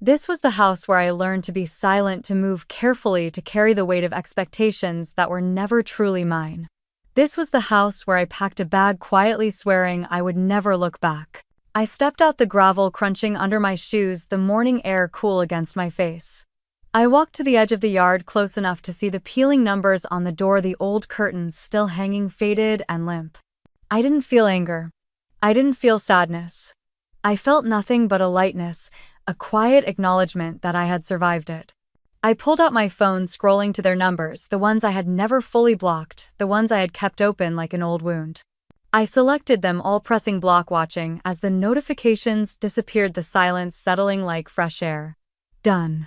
This was the house where I learned to be silent, to move carefully, to carry the weight of expectations that were never truly mine. This was the house where I packed a bag, quietly swearing I would never look back. I stepped out, the gravel crunching under my shoes, the morning air cool against my face. I walked to the edge of the yard, close enough to see the peeling numbers on the door, the old curtains still hanging, faded and limp. I didn't feel anger. I didn't feel sadness. I felt nothing but a lightness, a quiet acknowledgement that I had survived it. I pulled out my phone, scrolling to their numbers, the ones I had never fully blocked, the ones I had kept open like an old wound. I selected them all, pressing block, watching as the notifications disappeared, the silence settling like fresh air. Done.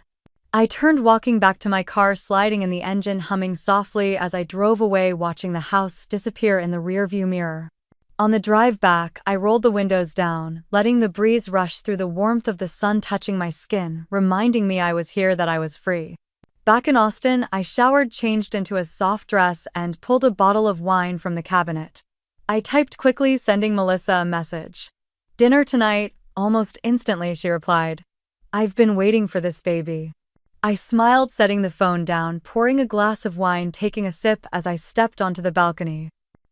I turned, walking back to my car, sliding in the engine, humming softly as I drove away, watching the house disappear in the rearview mirror. On the drive back, I rolled the windows down, letting the breeze rush through, the warmth of the sun touching my skin, reminding me I was here, that I was free. Back in Austin, I showered, changed into a soft dress, and pulled a bottle of wine from the cabinet. I typed quickly, sending Melissa a message. "Dinner tonight." Almost instantly, she replied. "I've been waiting for this, baby." I smiled, setting the phone down, pouring a glass of wine, taking a sip as I stepped onto the balcony.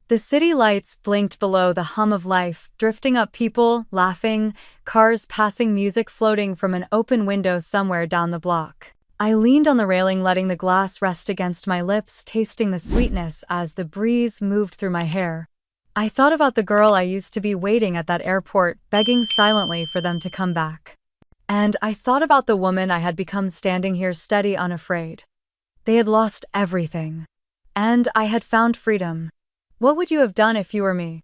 The city lights blinked below, the hum of life drifting up, people laughing, cars passing, music floating from an open window somewhere down the block. I leaned on the railing, letting the glass rest against my lips, tasting the sweetness as the breeze moved through my hair. I thought about the girl I used to be, waiting at that airport, begging silently for them to come back. And I thought about the woman I had become, standing here, steady, unafraid. They had lost everything. And I had found freedom. What would you have done if you were me?